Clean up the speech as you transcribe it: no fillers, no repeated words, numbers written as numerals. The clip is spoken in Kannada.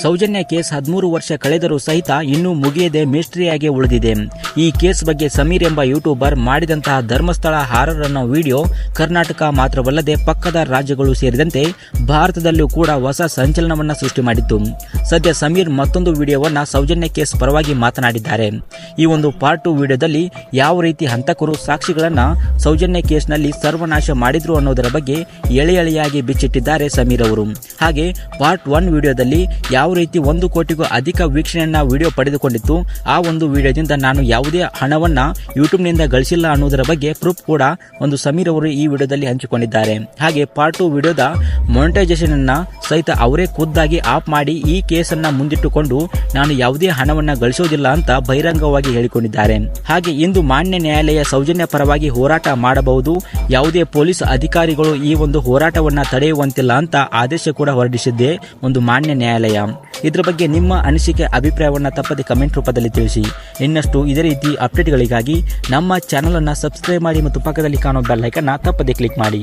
ಸೌಜನ್ಯ ಕೇಸ್ 13 ವರ್ಷ ಕಳೆದರೂ ಸಹಿತ ಇನ್ನೂ ಮುಗಿಯದೆ ಮಿಸ್ಟರಿಯಾಗಿ ಉಳಿದಿದೆ. ಈ ಕೇಸ್ ಬಗ್ಗೆ ಸಮೀರ್ ಎಂಬ ಯೂಟ್ಯೂಬರ್ ಮಾಡಿದಂತಹ ಧರ್ಮಸ್ಥಳ ಹಾರರ್ ಅನ್ನೋ ವಿಡಿಯೋ ಕರ್ನಾಟಕ ಮಾತ್ರವಲ್ಲದೆ ಪಕ್ಕದ ರಾಜ್ಯಗಳು ಸೇರಿದಂತೆ ಭಾರತದಲ್ಲೂ ಕೂಡ ಹೊಸ ಸಂಚಲನವನ್ನ ಸೃಷ್ಟಿ ಮಾಡಿತ್ತು. ಸದ್ಯ ಸಮೀರ್ ಮತ್ತೊಂದು ವಿಡಿಯೋವನ್ನ ಸೌಜನ್ಯ ಕೇಸ್ ಪರವಾಗಿ ಮಾತನಾಡಿದ್ದಾರೆ. ಈ ಒಂದು ಪಾರ್ಟ್ 2 ವಿಡಿಯೋದಲ್ಲಿ ಯಾವ ರೀತಿ ಹಂತಕರು ಸಾಕ್ಷಿಗಳನ್ನ ಸೌಜನ್ಯ ಕೇಸ್ನಲ್ಲಿ ಸರ್ವನಾಶ ಮಾಡಿದ್ರು ಅನ್ನೋದರ ಬಗ್ಗೆ ಎಳೆಯಾಗಿ ಬಿಚ್ಚಿಟ್ಟಿದ್ದಾರೆ ಸಮೀರ್ ಅವರು. ಹಾಗೆ ಪಾರ್ಟ್ 1 ವಿಡಿಯೋದಲ್ಲಿ ಯಾವ ರೀತಿ 1 ಕೋಟಿಗೂ ಅಧಿಕ ವೀಕ್ಷಣೆಯನ್ನ ವಿಡಿಯೋ ಪಡೆದುಕೊಂಡಿತ್ತು, ಆ ಒಂದು ವಿಡಿಯೋದಿಂದ ನಾನು ಯಾವುದೇ ಹಣವನ್ನ ಯೂಟ್ಯೂಬ್ನಿಂದ ಗಳಿಸಿಲ್ಲ ಅನ್ನೋದರ ಬಗ್ಗೆ ಪ್ರೂಫ್ ಕೂಡ ಒಂದು ಸಮೀರ್ ಅವರು ಈ ವಿಡಿಯೋದಲ್ಲಿ ಹಂಚಿಕೊಂಡಿದ್ದಾರೆ. ಹಾಗೆ ಪಾರ್ಟ್ 2 ವಿಡಿಯೋದ ಮಾನಿಟೈಸೇಷನ್ ಅನ್ನ ಸಹಿತ ಅವರೇ ಖುದ್ದಾಗಿ ಆಫ್ ಮಾಡಿ ಈ ಕೇಸನ್ನ ಮುಂದಿಟ್ಟುಕೊಂಡು ನಾನು ಯಾವುದೇ ಹಣವನ್ನ ಗಳಿಸೋದಿಲ್ಲ ಅಂತ ಬಹಿರಂಗವಾಗಿ ಹೇಳಿಕೊಂಡಿದ್ದಾರೆ. ಹಾಗೆ ಇಂದು ಮಾನ್ಯ ನ್ಯಾಯಾಲಯ ಸೌಜನ್ಯ ಪರವಾಗಿ ಹೋರಾಟ ಮಾಡಬಹುದು, ಯಾವುದೇ ಪೊಲೀಸ್ ಅಧಿಕಾರಿಗಳು ಈ ಒಂದು ಹೋರಾಟವನ್ನ ತಡೆಯುವಂತಿಲ್ಲ ಅಂತ ಆದೇಶ ಕೂಡ ಹೊರಡಿಸಿದ್ದೆ ಒಂದು ಮಾನ್ಯ ನ್ಯಾಯಾಲಯ. ಇದರ ಬಗ್ಗೆ ನಿಮ್ಮ ಅನಿಸಿಕೆ ಅಭಿಪ್ರಾಯವನ್ನ ತಪ್ಪದೆ ಕಮೆಂಟ್ ರೂಪದಲ್ಲಿ ತಿಳಿಸಿ. ಇನ್ನಷ್ಟು ಇದೇ ರೀತಿ ಅಪ್ಡೇಟ್ಗಳಿಗಾಗಿ ನಮ್ಮ ಚಾನೆಲ್ ಅನ್ನ ಸಬ್ಸ್ಕ್ರೈಬ್ ಮಾಡಿ ಮತ್ತು ಪಕ್ಕದಲ್ಲಿ ಕಾಣುವ ಬೆಲ್ ಐಕಾನ್ ತಪ್ಪದೆ ಕ್ಲಿಕ್ ಮಾಡಿ.